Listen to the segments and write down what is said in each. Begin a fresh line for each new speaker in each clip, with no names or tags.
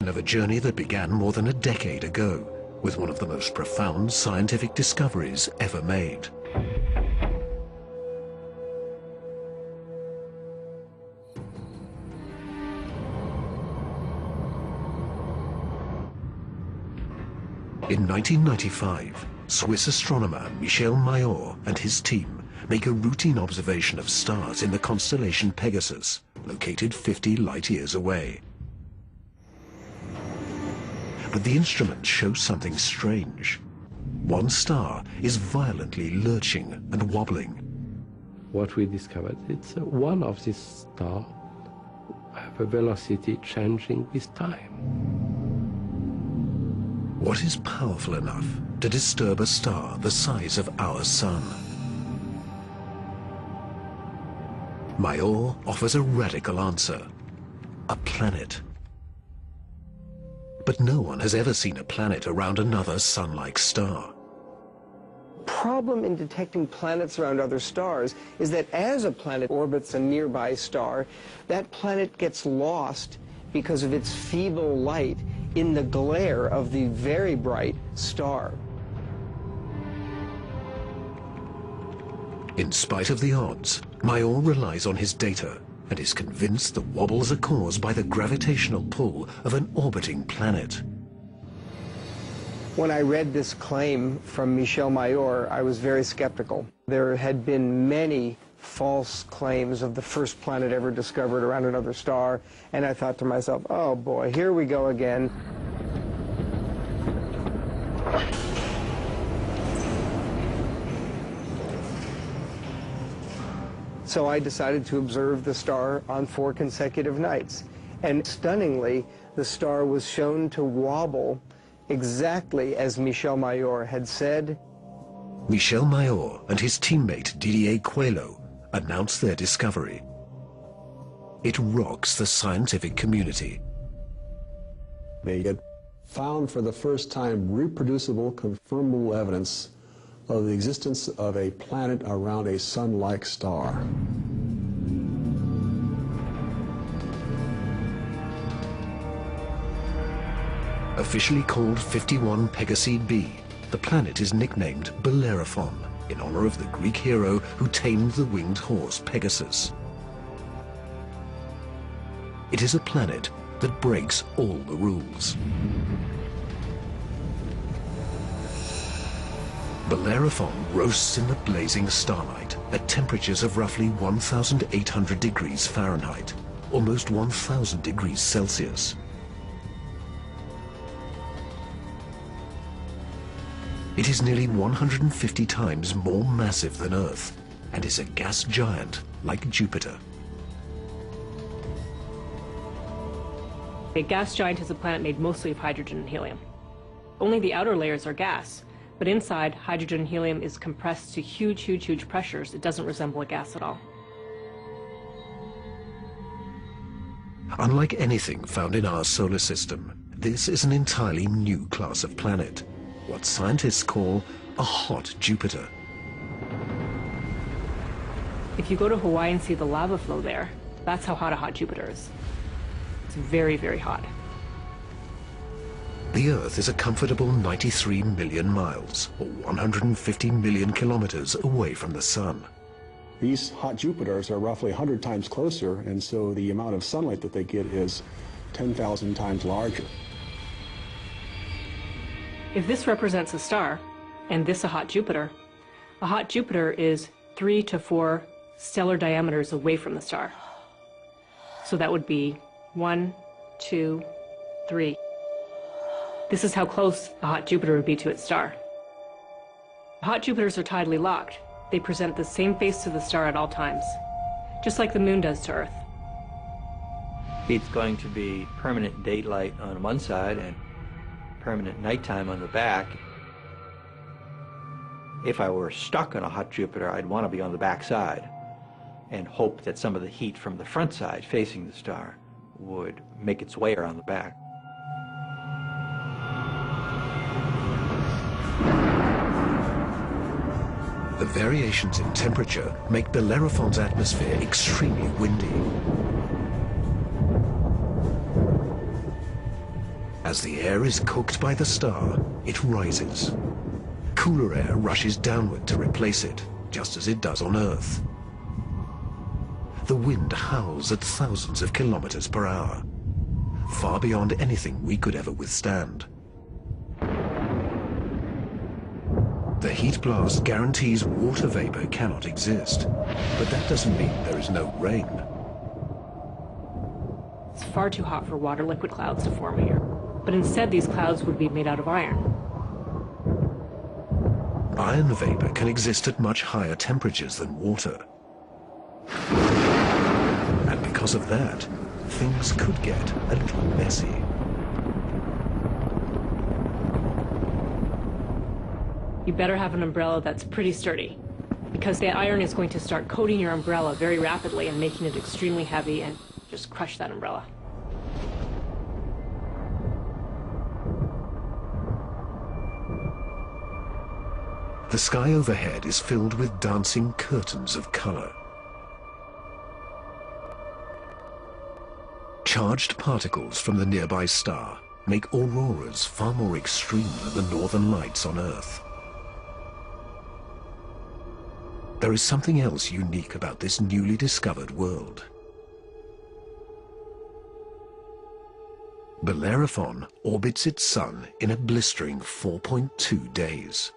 Of a journey that began more than a decade ago, with one of the most profound scientific discoveries ever made. In 1995, Swiss astronomer Michel Mayor and his team make a routine observation of stars in the constellation Pegasus, located 50 light-years away. But the instruments show something strange. One star is violently lurching and wobbling.
What we discovered, it's one of these stars have a velocity changing with time.
What is powerful enough to disturb a star the size of our sun? Mayor offers a radical answer: a planet. But no one has ever seen a planet around another sun-like star.
Problem in detecting planets around other stars is that as a planet orbits a nearby star, that planet gets lost because of its feeble light in the glare of the very bright star.
In spite of the odds, Mayor relies on his data and is convinced the wobbles are caused by the gravitational pull of an orbiting planet.
When I read this claim from Michel Mayor, I was very skeptical. There had been many false claims of the first planet ever discovered around another star, and I thought to myself, oh boy, here we go again. So I decided to observe the star on 4 consecutive nights. And stunningly, the star was shown to wobble exactly as Michel Mayor had said.
Michel Mayor and his teammate Didier Queloz announced their discovery. It rocks the scientific community.
They had found for the first time reproducible, confirmable evidence of the existence of a planet around a sun-like star.
Officially called 51 Pegasi b, the planet is nicknamed Bellerophon in honor of the Greek hero who tamed the winged horse Pegasus. It is a planet that breaks all the rules. Bellerophon roasts in the blazing starlight at temperatures of roughly 1,800 degrees Fahrenheit, almost 1,000 degrees Celsius. It is nearly 150 times more massive than Earth and is a gas giant like Jupiter.
A gas giant is a planet made mostly of hydrogen and helium. Only the outer layers are gas, but inside, hydrogen and helium is compressed to huge, huge, huge pressures. It doesn't resemble a gas at all.
Unlike anything found in our solar system, this is an entirely new class of planet, what scientists call a hot Jupiter.
If you go to Hawaii and see the lava flow there, that's how hot a hot Jupiter is. It's very, very hot.
The Earth is a comfortable 93 million miles, or 150 million kilometers away from the Sun.
These hot Jupiters are roughly 100 times closer, and so the amount of sunlight that they get is 10,000 times larger.
If this represents a star, and this a hot Jupiter is 3 to 4 stellar diameters away from the star. So that would be 1, 2, 3. This is how close a hot Jupiter would be to its star. Hot Jupiters are tidally locked. They present the same face to the star at all times, just like the moon does to Earth.
It's going to be permanent daylight on one side and permanent nighttime on the back. If I were stuck on a hot Jupiter, I'd want to be on the back side and hope that some of the heat from the front side facing the star would make its way around the back.
The variations in temperature make Bellerophon's atmosphere extremely windy. As the air is cooked by the star, it rises. Cooler air rushes downward to replace it, just as it does on Earth. The wind howls at thousands of kilometers per hour, far beyond anything we could ever withstand. The heat blast guarantees water vapor cannot exist, but that doesn't mean there is no rain.
It's far too hot for water liquid clouds to form here, but instead these clouds would be made out of iron.
Iron vapor can exist at much higher temperatures than water. And because of that, things could get a little messy.
You better have an umbrella that's pretty sturdy, because the iron is going to start coating your umbrella very rapidly and making it extremely heavy and just crush that umbrella.
The sky overhead is filled with dancing curtains of color. Charged particles from the nearby star make auroras far more extreme than the northern lights on Earth. There is something else unique about this newly discovered world. Bellerophon orbits its sun in a blistering 4.2 days.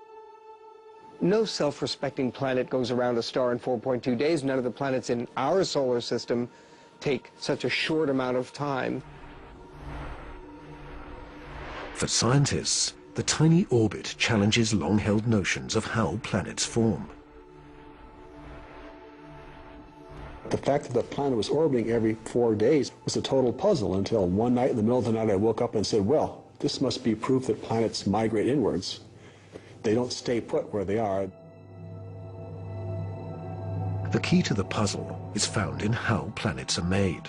No self-respecting planet goes around a star in 4.2 days. None of the planets in our solar system take such a short amount of time.
For scientists, the tiny orbit challenges long-held notions of how planets form.
The fact that the planet was orbiting every 4 days was a total puzzle until one night in the middle of the night I woke up and said, well, this must be proof that planets migrate inwards. They don't stay put where they are.
The key to the puzzle is found in how planets are made.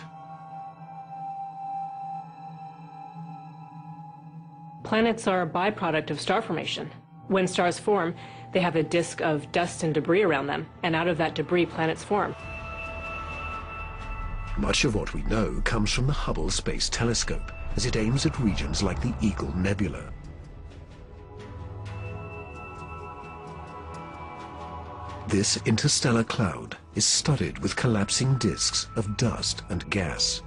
Planets are a byproduct of star formation. When stars form, they have a disk of dust and debris around them, and out of that debris, planets form.
Much of what we know comes from the Hubble Space Telescope, as it aims at regions like the Eagle Nebula. This interstellar cloud is studded with collapsing disks of dust and gas.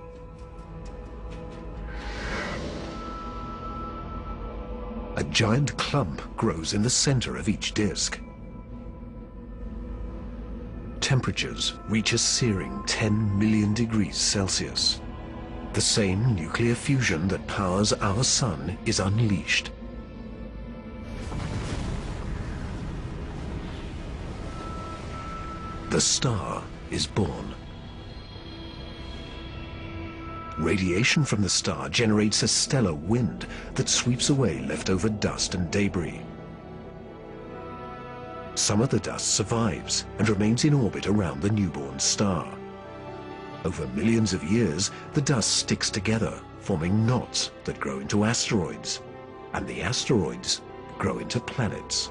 A giant clump grows in the center of each disk. Temperatures reach a searing 10 million degrees Celsius. The same nuclear fusion that powers our sun is unleashed. The star is born. Radiation from the star generates a stellar wind that sweeps away leftover dust and debris. Some of the dust survives and remains in orbit around the newborn star. Over millions of years, the dust sticks together, forming knots that grow into asteroids, and the asteroids grow into planets.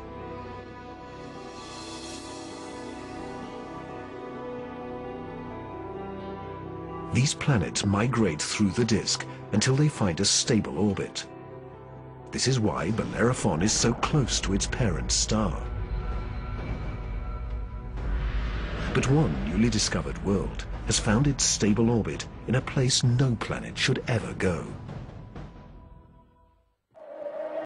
These planets migrate through the disk until they find a stable orbit. This is why Bellerophon is so close to its parent star. But one newly discovered world has found its stable orbit in a place no planet should ever go.